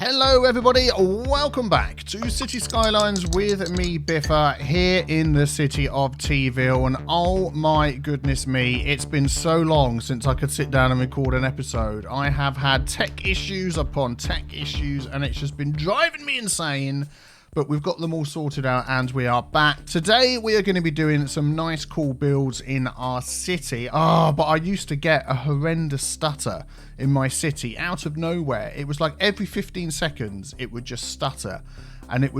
Hello everybody, welcome back to City Skylines with me, Biffa, here in the city of TeaVille. And oh my goodness me, it's been so long since I could sit down and record an episode. I have had tech issues upon tech issues and it's just been driving me insane. But we've got them all sorted out and we are back. Today we are going to be doing some nice cool builds in our city. But I used to get a horrendous stutter in my city out of nowhere. It was like every 15 seconds it would just stutter. And it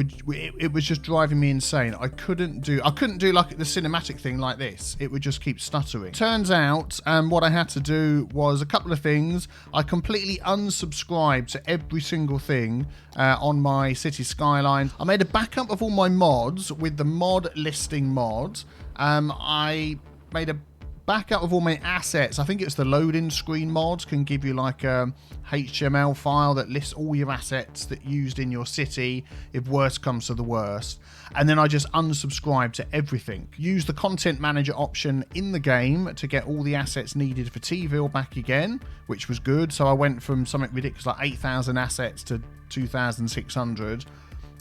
was just driving me insane. I couldn't do like the cinematic thing like this. It would just keep stuttering. Turns out, what I had to do was a couple of things. I completely unsubscribed to every single thing on my City Skyline. I made a backup of all my mods with the mod listing mod. I made a backup of all my assets. I think it's the loading screen mods can give you like a HTML file that lists all your assets that used in your city if worst comes to the worst. And then I just unsubscribed to everything. Use the content manager option in the game to get all the assets needed for TeaVille back again, which was good. So I went from something ridiculous like 8,000 assets to 2,600.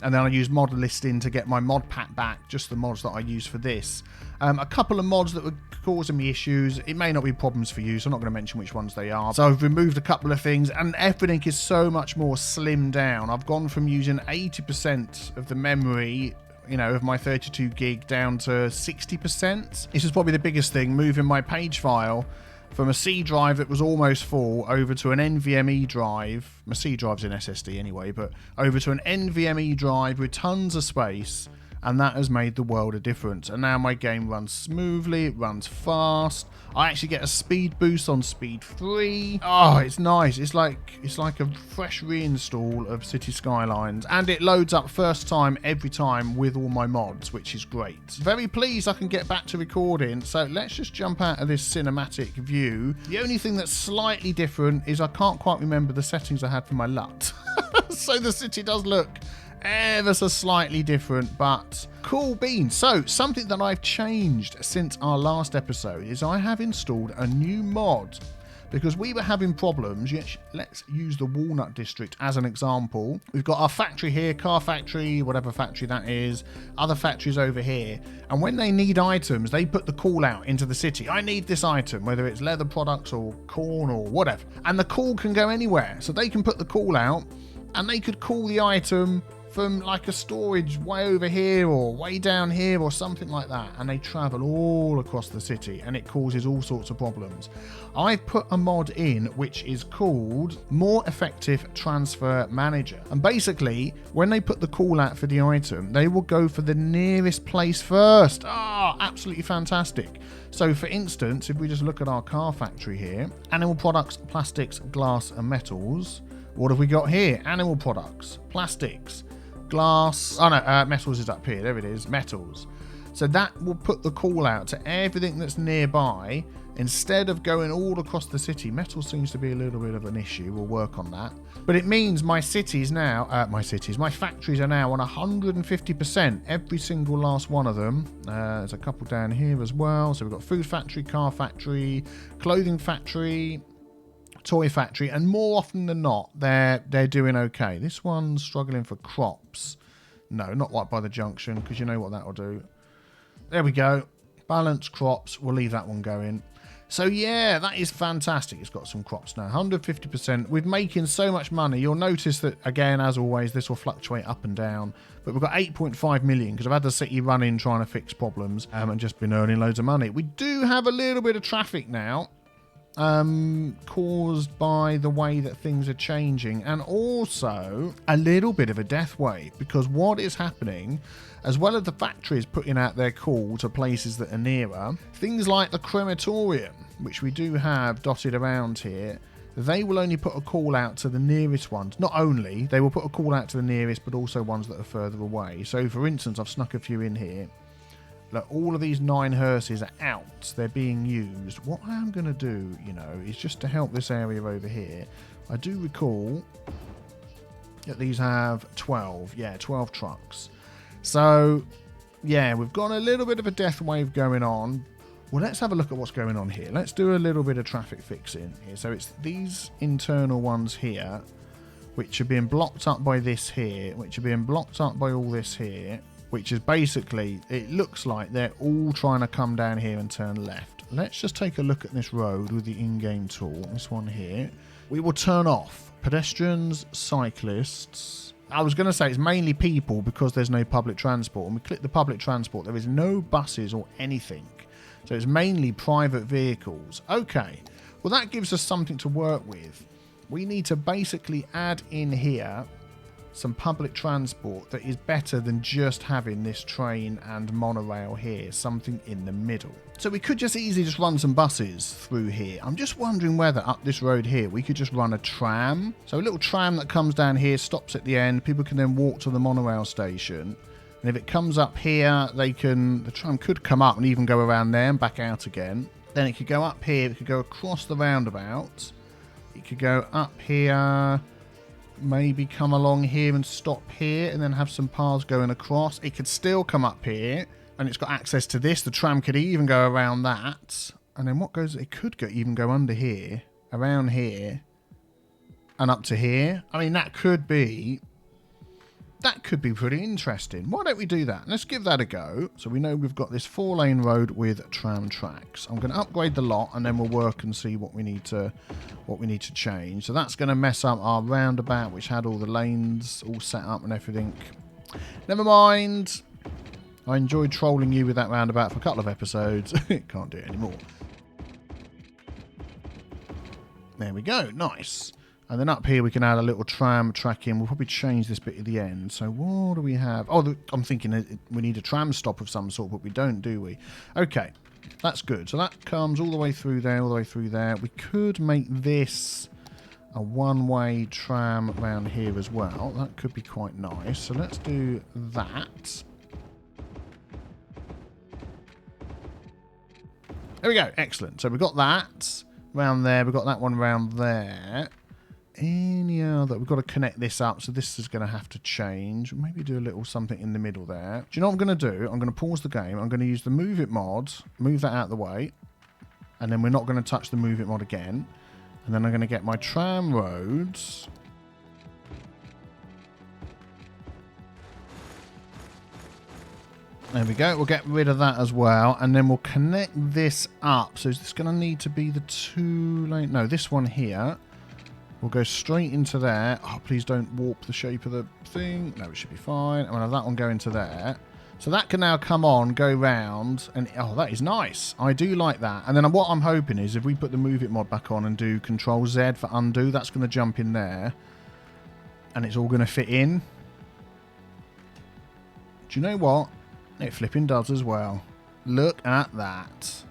And then I used mod listing to get my mod pack back, just the mods that I use for this. A couple of mods that were causing me issues. It may not be problems for you, so I'm not going to mention which ones they are. So I've removed a couple of things, and everything is so much more slimmed down. I've gone from using 80% of the memory, of my 32 gig down to 60%. This is probably the biggest thing, moving my page file from a C drive that was almost full over to an NVMe drive. My C drive's in SSD anyway, but over to an NVMe drive with tons of space, and that has made the world a difference. And now my game runs smoothly, it runs fast. I actually get a speed boost on speed 3. Oh, it's nice. It's like a fresh reinstall of City Skylines, and it loads up first time every time with all my mods, which is great. Very pleased I can get back to recording, so let's just jump out of this cinematic view. The only thing that's slightly different is I can't quite remember the settings I had for my LUT. So the city does look ever so slightly different, but cool beans. So something that I've changed since our last episode is I have installed a new mod because we were having problems. Let's use the Walnut District as an example. We've got our factory here, car factory, whatever factory that is, other factories over here, and when they need items they put the call out into the city. I need this item, whether it's leather products or corn or whatever, and the call can go anywhere. So they can put the call out and they could call the item from like a storage way over here or way down here or something like that, and they travel all across the city and it causes all sorts of problems. I've put a mod in which is called More Effective Transfer Manager, and basically when they put the call out for the item they will go for the nearest place first. Absolutely fantastic. So for instance, if we just look at our car factory here, animal products, plastics, glass and metals, what have we got here? Animal products, plastics, glass, metals is up here, there it is, metals. So that will put the call out to everything that's nearby instead of going all across the city. Metal seems to be a little bit of an issue, we'll work on that. But it means my factories are now on 150%, every single last one of them. There's a couple down here as well. So we've got food factory, car factory, clothing factory, toy factory, and more often than not they're doing okay. This one's struggling for crops. No, not right by the junction, because you know what that'll do. There we go, balanced crops, we'll leave that one going. So yeah, that is fantastic. It's got some crops now, 150%. We're making so much money. You'll notice that again, as always, this will fluctuate up and down, but we've got 8.5 million because I've had the city running trying to fix problems and just been earning loads of money. We do have a little bit of traffic now, caused by the way that things are changing, and also a little bit of a death wave, because what is happening, as well as the factories putting out their call to places that are nearer, things like the crematorium, which we do have dotted around here, they will only put a call out to the nearest ones. Not only, they will put a call out to the nearest, but also ones that are further away. So for instance, I've snuck a few in here. Look, all of these 9 hearses are out. They're being used. What I am going to do, is just to help this area over here. I do recall that these have 12. Yeah, 12 trucks. So, yeah, we've got a little bit of a death wave going on. Well, let's have a look at what's going on here. Let's do a little bit of traffic fixing here. So it's these internal ones here. which are being blocked up by this here, which are being blocked up by all this here, which is basically, it looks like they're all trying to come down here and turn left. Let's just take a look at this road with the in-game tool, this one here. We will turn off pedestrians, cyclists. I was going to say it's mainly people because there's no public transport. When we click the public transport, there is no buses or anything. So it's mainly private vehicles. Okay, well that gives us something to work with. We need to basically add in here some public transport that is better than just having this train and monorail here, something in the middle. So we could just easily just run some buses through here. I'm just wondering whether up this road here we could just run a tram. So a little tram that comes down here, stops at the end, people can then walk to the monorail station. And if it comes up here, the tram could come up and even go around there and back out again. Then it could go up here, it could go across the roundabout. It could go up here, maybe come along here and stop here and then have some paths going across. It could still come up here and it's got access to this. The tram could even go around that. And then what goes, it could even go under here, around here and up to here. I mean, that could be pretty interesting. Why don't we do that? Let's give that a go. So we know we've got this 4-lane road with tram tracks. I'm going to upgrade the lot and then we'll work and see what we need to change. So that's going to mess up our roundabout, which had all the lanes all set up and everything. Never mind. I enjoyed trolling you with that roundabout for a couple of episodes. Can't do it anymore. There we go. Nice. And then up here we can add a little tram track in. We'll probably change this bit at the end. So what do we have? Oh, I'm thinking we need a tram stop of some sort, but we don't, do we? Okay, that's good. So that comes all the way through there, all the way through there. We could make this a one-way tram around here as well. That could be quite nice. So let's do that. There we go. Excellent. So we've got that round there. We've got that one round there. Any other? We've got to connect this up, so this is going to have to change. Maybe do a little something in the middle there. Do you know what I'm going to do? I'm going to pause the game. I'm going to use the Move It mod, move that out of the way, and then we're not going to touch the Move It mod again. And then I'm going to get my tram roads. There we go. We'll get rid of that as well, and then we'll connect this up. So is this going to need to be the 2-lane? No, this one here. We'll go straight into there. Oh, please don't warp the shape of the thing. No, it should be fine. I'm going to have that one go into there. So that can now come on, go round, and oh, that is nice. I do like that. And then what I'm hoping is if we put the Move It mod back on and do Control Z for undo, that's going to jump in there. And it's all going to fit in. Do you know what? It flipping does as well. Look at that.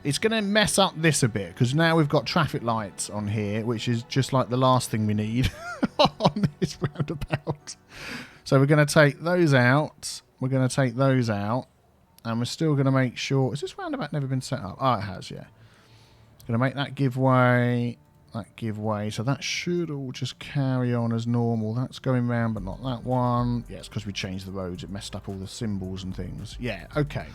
It's going to mess up this a bit because now we've got traffic lights on here, which is just like the last thing we need on this roundabout. So we're going to take those out. We're going to take those out. And we're still going to make sure... Has this roundabout never been set up? Oh, it has, yeah. Going to make that give way. That give way. So that should all just carry on as normal. That's going round, but not that one. Yeah, it's because we changed the roads. It messed up all the symbols and things. Yeah, okay.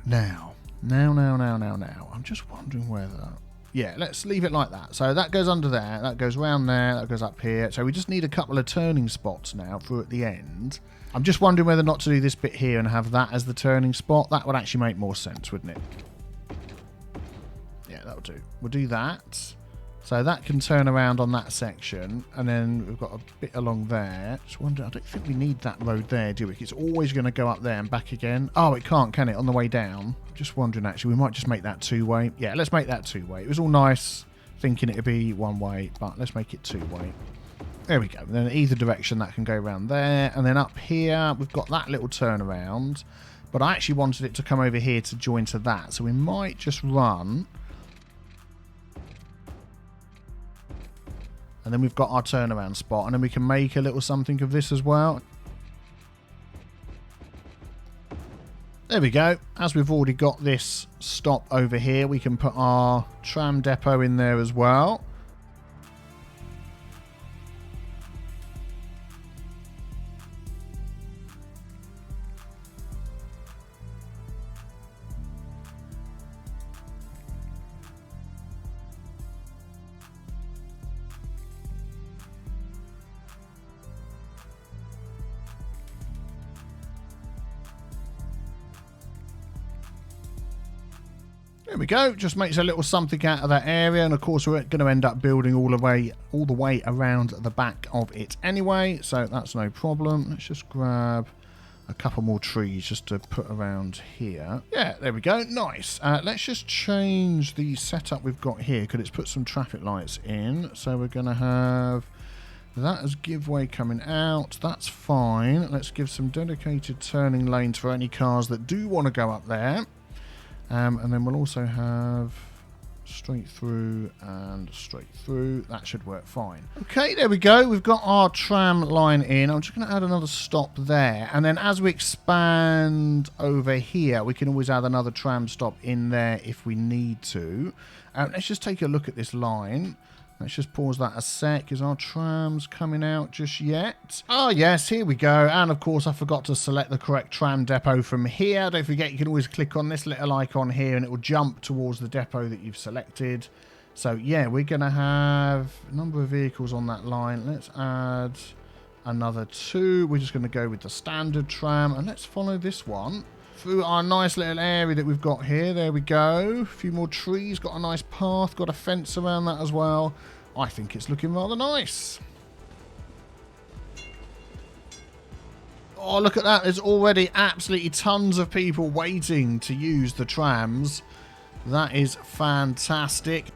Now. I'm just wondering whether... Yeah, let's leave it like that. So that goes under there, that goes round there, that goes up here. So we just need a couple of turning spots now for at the end. I'm just wondering whether not to do this bit here and have that as the turning spot. That would actually make more sense, wouldn't it? Yeah, that'll do. We'll do that. So that can turn around on that section. And then we've got a bit along there. Just wondering, I don't think we need that road there, do we? It's always going to go up there and back again. Oh, it can't, can it? On the way down. Just wondering, actually, we might just make that 2-way. Yeah, let's make that 2-way. It was all nice thinking it'd be 1-way, but let's make it 2-way. There we go. And then either direction, that can go around there. And then up here, we've got that little turnaround. But I actually wanted it to come over here to join to that. So we might just run... And then we've got our turnaround spot. And then we can make a little something of this as well. There we go. As we've already got this stop over here, we can put our tram depot in there as well. There we go. Just makes a little something out of that area, and of course we're going to end up building all the way around the back of it anyway, so that's no problem. Let's just grab a couple more trees just to put around here. Yeah, there we go. Nice. Let's just change the setup we've got here because it's put some traffic lights in. So we're going to have that as giveaway coming out. That's fine. Let's give some dedicated turning lanes for any cars that do want to go up there. And then we'll also have straight through and straight through. That should work fine. Okay, there we go. We've got our tram line in. I'm just going to add another stop there. And then as we expand over here, we can always add another tram stop in there if we need to. Let's just take a look at this line. Let's just pause that a sec. Is our trams coming out just yet? Oh, yes, here we go. And, of course, I forgot to select the correct tram depot from here. Don't forget, you can always click on this little icon here and it will jump towards the depot that you've selected. So, yeah, we're going to have a number of vehicles on that line. Let's add another 2. We're just going to go with the standard tram. And let's follow this one through our nice little area that we've got here. There we go. A few more trees. Got a nice path. Got a fence around that as well. I think it's looking rather nice. Oh, look at that. There's already absolutely tons of people waiting to use the trams. That is fantastic.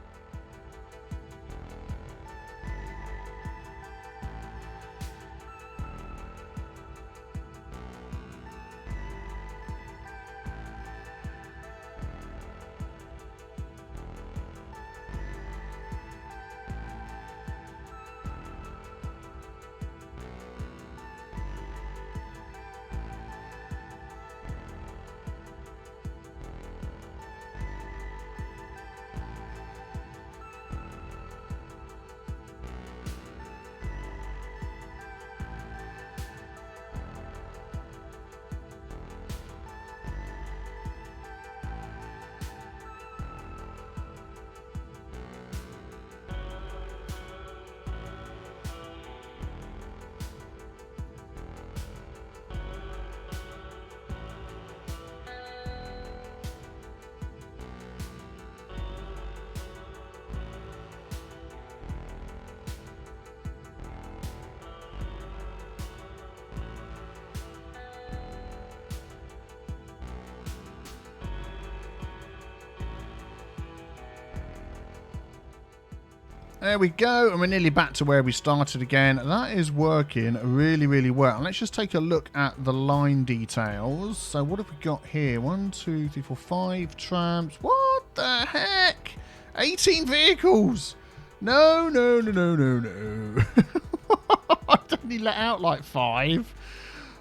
There we go, and we're nearly back to where we started again. That is working really, really well. And let's just take a look at the line details. So what have we got here? 1, 2, 3, 4, 5 trams. What the heck? 18 vehicles. No, no, no, no, no, no. I only let out like 5.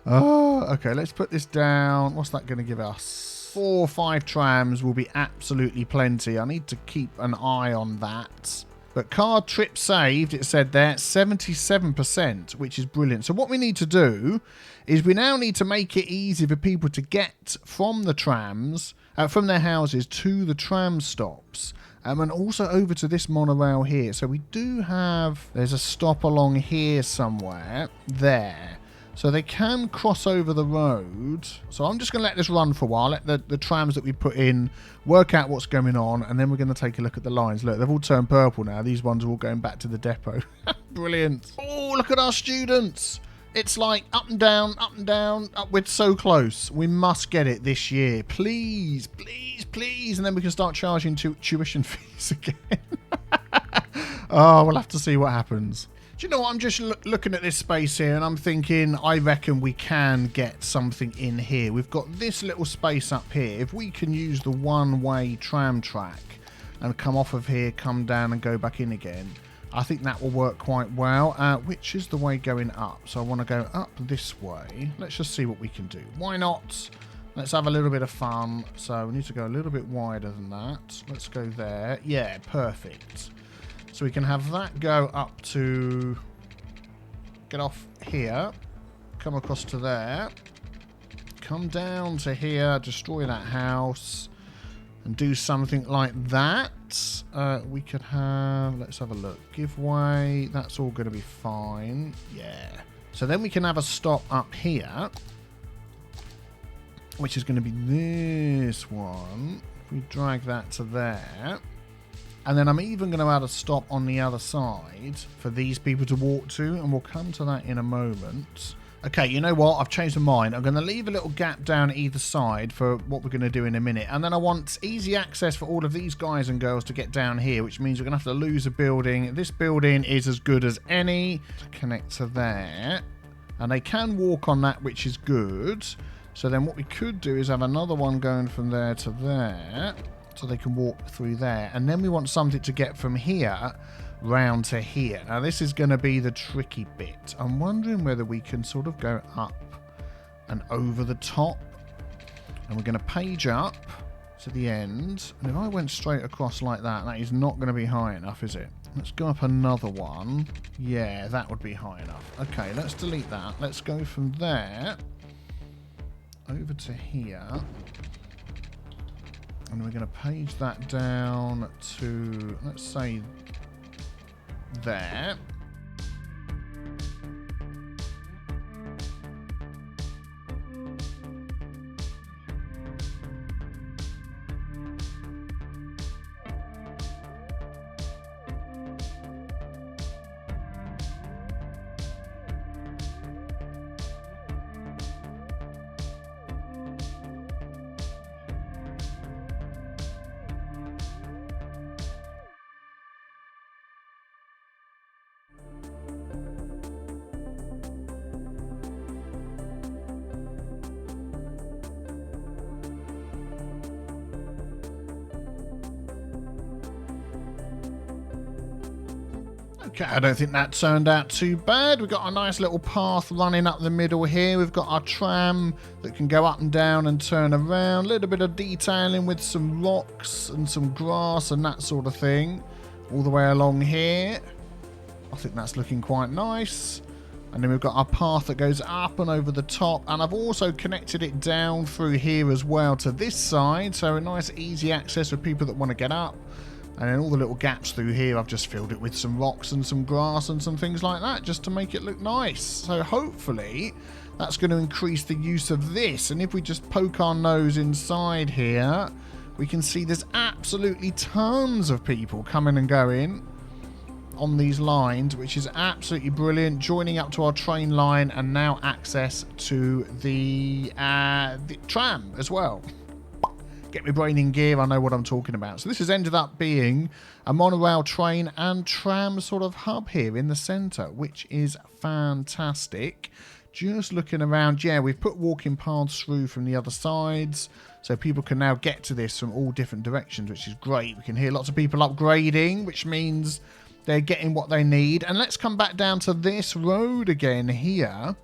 Oh, okay, let's put this down. What's that going to give us? 4 or 5 trams will be absolutely plenty. I need to keep an eye on that. But car trip saved, it said there, 77%, which is brilliant. So what we need to do is we now need to make it easy for people to get from the trams, from their houses to the tram stops. And also over to this monorail here. So we do have, there's a stop along here somewhere, there. So they can cross over the road. So I'm just going to let this run for a while. Let the trams that we put in work out what's going on. And then we're going to take a look at the lines. Look, they've all turned purple now. These ones are all going back to the depot. Brilliant. Oh, look at our students. It's like up and down, up and down. We're so close. We must get it this year. Please, please, please. And then we can start charging tuition fees again. Oh, we'll have to see what happens. Do you know what? I'm just looking at this space here and I'm thinking, I reckon we can get something in here. We've got this little space up here. If we can use the one-way tram track and come off of here, come down and go back in again, I think that will work quite well. Which is the way going up? So I want to go up this way. Let's just see what we can do. Why not? Let's have a little bit of fun. So we need to go a little bit wider than that. Let's go there. Yeah, perfect. So we can have that go up to, get off here, come across to there, come down to here, destroy that house, and do something like that. We could have, let's have a look, give way, that's all going to be fine. Yeah. So then we can have a stop up here, which is going to be this one. If we drag that to there. And then I'm even going to add a stop on the other side for these people to walk to, and we'll come to that in a moment. Okay, you know what? I've changed my mind. I'm going to leave a little gap down either side for what we're going to do in a minute. And then I want easy access for all of these guys and girls to get down here, which means we're going to have to lose a building. This building is as good as any to connect to there. And they can walk on that, which is good. So then what we could do is have another one going from there to there, so they can walk through there. And then we want something to get from here round to here. Now this is going to be the tricky bit. I'm wondering whether we can sort of go up and over the top. And we're going to page up to the end. And if I went straight across like that, that is not going to be high enough, is it? Let's go up another one. Yeah, that would be high enough. Okay, let's delete that. Let's go from there over to here. And we're going to page that down to, let's say, there. Okay, I don't think that turned out too bad. We've got a nice little path running up the middle here. We've got our tram that can go up and down and turn around. A little bit of detailing with some rocks and some grass and that sort of thing all the way along here. I think that's looking quite nice. And then we've got our path that goes up and over the top. And I've also connected it down through here as well to this side. So a nice easy access for people that want to get up. And then all the little gaps through here, I've just filled it with some rocks and some grass and some things like that, just to make it look nice. So hopefully that's going to increase the use of this. And if we just poke our nose inside here, we can see there's absolutely tons of people coming and going on these lines, which is absolutely brilliant. Joining up to our train line and now access to the tram as well. Get my brain in gear, I know what I'm talking about. So this has ended up being a monorail train and tram sort of hub here in the centre, which is fantastic. Just looking around, yeah, we've put walking paths through from the other sides, so people can now get to this from all different directions, which is great. We can hear lots of people upgrading, which means they're getting what they need. And let's come back down to this road again here.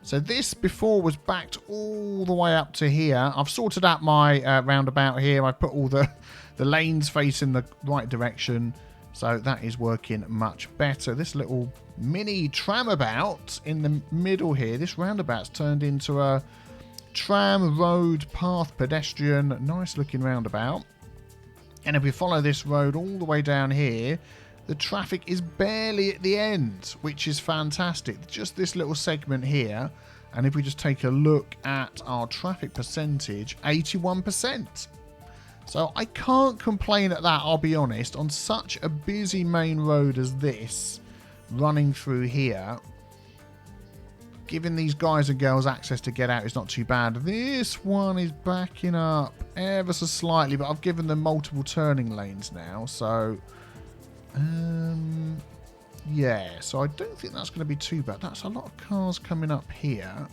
So this before was backed all the way up to here. I've sorted out my roundabout here. I've put all the lanes facing the right direction. So that is working much better. This little mini Tram-a-bout in the middle here. This roundabout's turned into a tram road path pedestrian. Nice looking roundabout. And if we follow this road all the way down here, the traffic is barely at the end, which is fantastic. Just this little segment here. And if we just take a look at our traffic percentage, 81%. So I can't complain at that, I'll be honest. On such a busy main road as this, running through here, giving these guys and girls access to get out is not too bad. This one is backing up ever so slightly, but I've given them multiple turning lanes now, so... yeah, so I don't think that's going to be too bad. That's a lot of cars coming up here.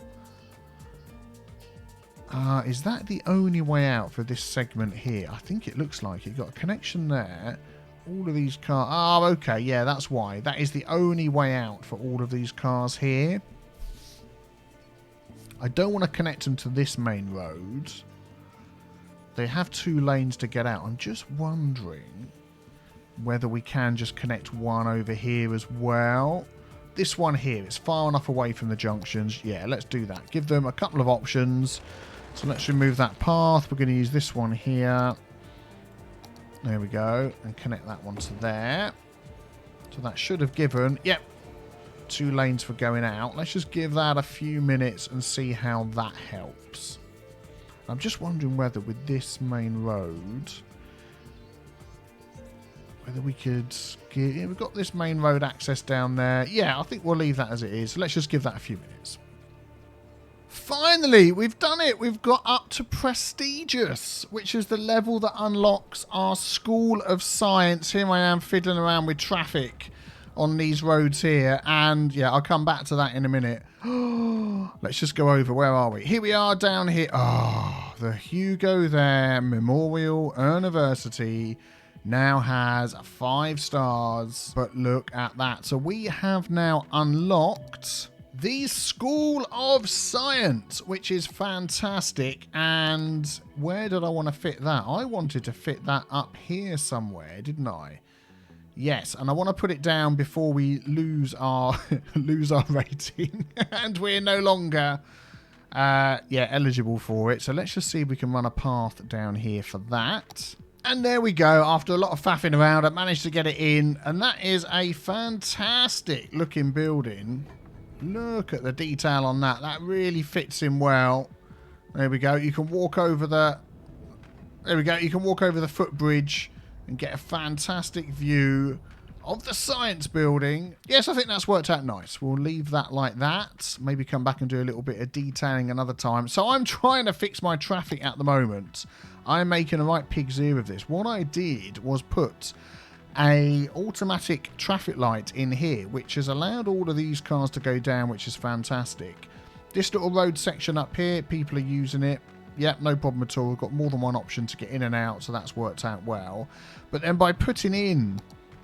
Is that the only way out for this segment here? I think it looks like it. Got a connection there. All of these cars... Oh, okay, yeah, that's why. That is the only way out for all of these cars here. I don't want to connect them to this main road. They have 2 lanes to get out. I'm just wondering whether we can just connect one over here as well. This one here, it's far enough away from the junctions. Yeah, let's do that. Give them a couple of options. So let's remove that path. We're going to use this one here. There we go. And connect that one to there. So that should have given, yep, 2 lanes for going out. Let's just give that a few minutes and see how that helps. I'm just wondering whether with this main road, whether we could get... Yeah, we've got this main road access down there. Yeah, I think we'll leave that as it is. So let's just give that a few minutes. Finally, we've done it. We've got up to Prestigious, which is the level that unlocks our School of Science. Here I am fiddling around with traffic on these roads here. And yeah, I'll come back to that in a minute. Let's just go over. Where are we? Here we are down here. Oh, the Hugo there Memorial University now has 5 stars, but look at that. So we have now unlocked the School of Science, which is fantastic. And where did I want to fit that? I wanted to fit that up here somewhere, didn't I? Yes, and I want to put it down before we lose our lose our rating, and we're no longer eligible for it. So let's just see if we can run a path down here for that. And there we go. After a lot of faffing around, I managed to get it in. And that is a fantastic looking building. Look at the detail on that. That really fits in well. There we go. You can walk over the... There we go. You can walk over the footbridge and get a fantastic view of the science building. Yes, I think that's worked out nice. We'll leave that like that. Maybe come back and do a little bit of detailing another time. So I'm trying to fix my traffic at the moment. I'm making a right pig's ear of this. What I did was put a automatic traffic light in here, which has allowed all of these cars to go down, which is fantastic. This little road section up here, people are using it. Yep, no problem at all. We've got more than one option to get in and out, so that's worked out well. But then by putting in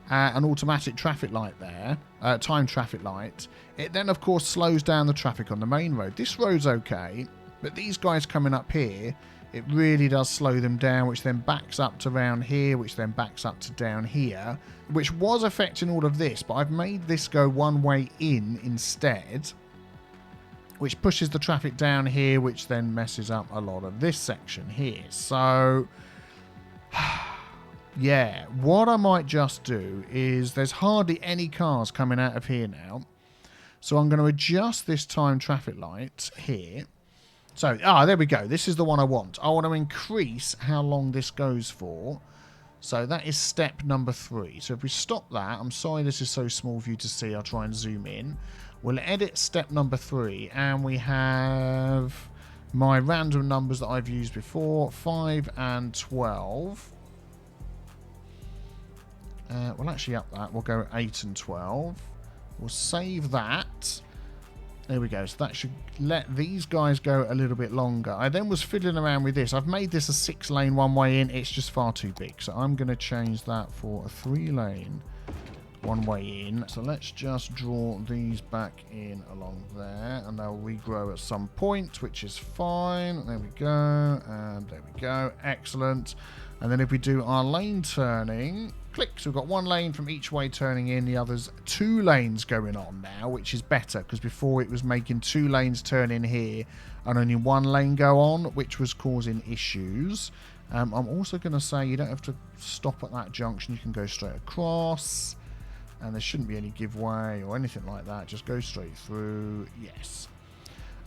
an automatic traffic light there, time traffic light, it then of course slows down the traffic on the main road. This road's okay, but these guys coming up here, it really does slow them down, which then backs up to around here, which then backs up to down here, which was affecting all of this, but I've made this go one way in instead, which pushes the traffic down here, which then messes up a lot of this section here. So, yeah, what I might just do is there's hardly any cars coming out of here now. So I'm going to adjust this time traffic light here. So, there we go. This is the one I want. I want to increase how long this goes for. So that is step number 3. So if we stop that, I'm sorry this is so small for you to see. I'll try and zoom in. We'll edit step number 3, and we have my random numbers that I've used before, 5 and 12. We'll actually up that. We'll go 8 and 12. We'll save that. There we go. So that should let these guys go a little bit longer. I then was fiddling around with this. I've made this a 6-lane one-way in. It's just far too big. So I'm going to change that for a 3-lane one-way in. So let's just draw these back in along there. And they'll regrow at some point, which is fine. There we go. And there we go. Excellent. And then if we do our lane turning, click. So we've got 1 lane from each way turning in. The other's 2 lanes going on now, which is better because before it was making 2 lanes turn in here and only 1 lane go on, which was causing issues. I'm also going to say you don't have to stop at that junction. You can go straight across and there shouldn't be any giveaway or anything like that. Just go straight through. Yes.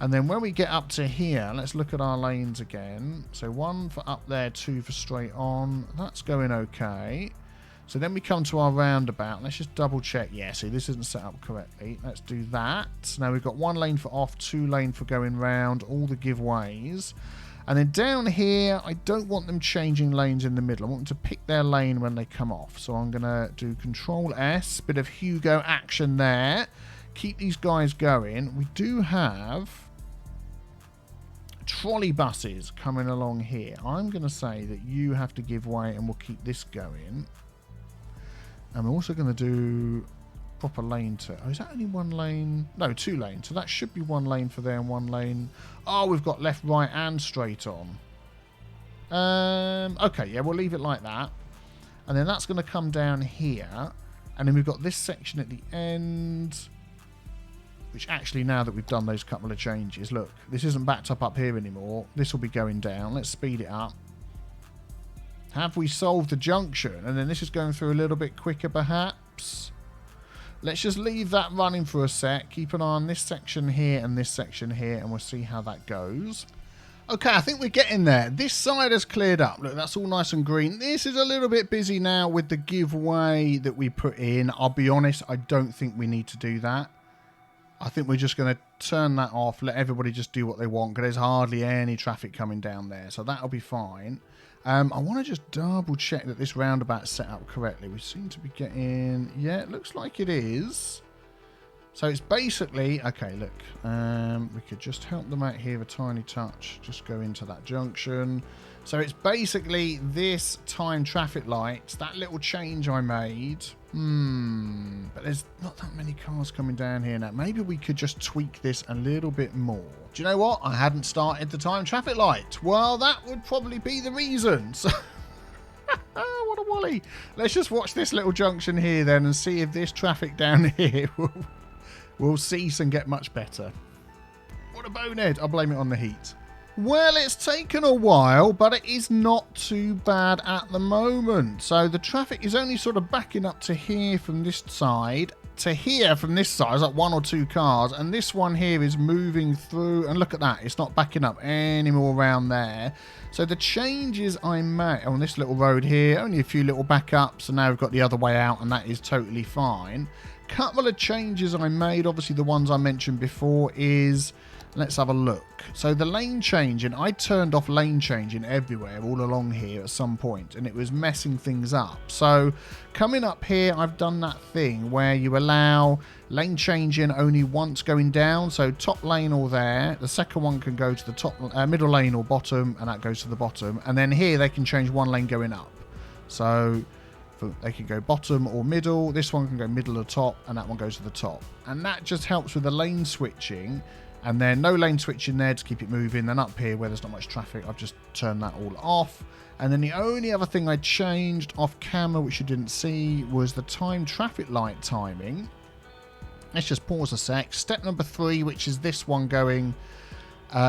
And then when we get up to here, let's look at our lanes again. So 1 for up there, 2 for straight on. That's going okay. So then we come to our roundabout. Let's just double check. Yeah, see, this isn't set up correctly. Let's do that. Now we've got 1 lane for off, 2 lane for going round, all the giveaways. And then down here, I don't want them changing lanes in the middle. I want them to pick their lane when they come off. So I'm going to do Control S, bit of Hugo action there. Keep these guys going. We do have trolley buses coming along here. I'm going to say that you have to give way and we'll keep this going. And we're also going to do proper lane to... Oh, is that only 1 lane? No, 2 lanes. So that should be 1 lane for there and 1 lane. Oh, we've got left, right and straight on. Okay, yeah, we'll leave it like that. And then that's going to come down here. And then we've got this section at the end, which actually, now that we've done those couple of changes, look, this isn't backed up here anymore. This will be going down. Let's speed it up. Have we solved the junction? And then this is going through a little bit quicker, perhaps. Let's just leave that running for a sec. Keep an eye on this section here and this section here, and we'll see how that goes. Okay, I think we're getting there. This side has cleared up. Look, that's all nice and green. This is a little bit busy now with the giveaway that we put in. I'll be honest, I don't think we need to do that. I think we're just going to turn that off, let everybody just do what they want, because there's hardly any traffic coming down there, so that'll be fine. I want to just double check that this roundabout's set up correctly. We seem to be getting... Yeah, it looks like it is. So it's basically... Okay, look. We could just help them out here a tiny touch. Just go into that junction. So it's basically this timed traffic lights, that little change I made. But there's not that many cars coming down here now. Maybe we could just tweak this a little bit more. Do you know what? I hadn't started the timed traffic light. Well, that would probably be the reason. So what a wally. Let's just watch this little junction here then and see if this traffic down here will cease and get much better. What a bonehead. I'll blame it on the heat. Well, it's taken a while, but it is not too bad at the moment. So the traffic is only sort of backing up to here from this side, to here from this side. It's like 1 or 2 cars, and this one here is moving through, and look at that. It's not backing up anymore around there. So the changes I made on this little road here, only a few little backups, and now we've got the other way out, and that is totally fine. Couple of changes I made, obviously the ones I mentioned before is... Let's have a look. So the lane changing, I turned off lane changing everywhere all along here at some point, and it was messing things up. So coming up here, I've done that thing where you allow lane changing only once going down. So top lane or there, the second one can go to the top, middle lane or bottom, and that goes to the bottom. And then here they can change one lane going up. So they can go bottom or middle. This one can go middle or top, and that one goes to the top. And that just helps with the lane switching. And then no lane switching there to keep it moving. Then up here where there's not much traffic, I've just turned that all off. And then the only other thing I changed off camera, which you didn't see, was the timed traffic light timing. Let's just pause a sec. Step number 3, which is this one going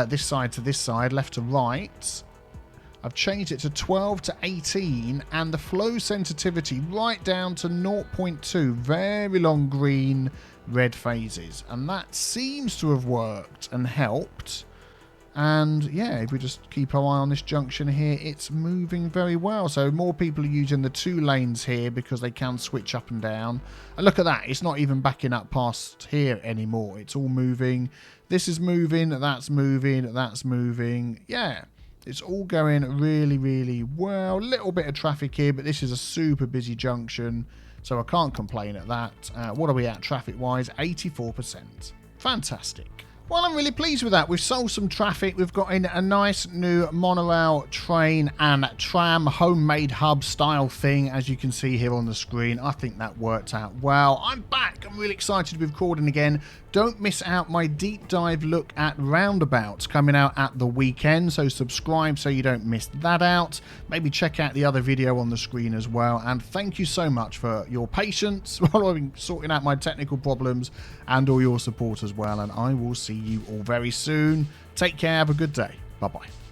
this side to this side, left to right. I've changed it to 12 to 18 and the flow sensitivity right down to 0.2. Very long green, red phases. And that seems to have worked and helped. And yeah, if we just keep our eye on this junction here, it's moving very well. So more people are using the 2 lanes here because they can switch up and down. And look at that. It's not even backing up past here anymore. It's all moving. This is moving. That's moving. That's moving. Yeah. It's all going really, really well. A little bit of traffic here, but this is a super busy junction, so I can't complain at that. What are we at traffic-wise? 84%. Fantastic. Well, I'm really pleased with that. We've solved some traffic. We've got in a nice new monorail, train and tram homemade hub style thing, as you can see here on the screen. I think that worked out well. I'm back. I'm really excited to be recording again. Don't miss out my deep dive look at roundabouts coming out at the weekend, so subscribe so you don't miss that out. Maybe check out the other video on the screen as well, and thank you so much for your patience while I've been sorting out my technical problems and all your support as well, and I will see you all very soon. Take care, have a good day. Bye-bye.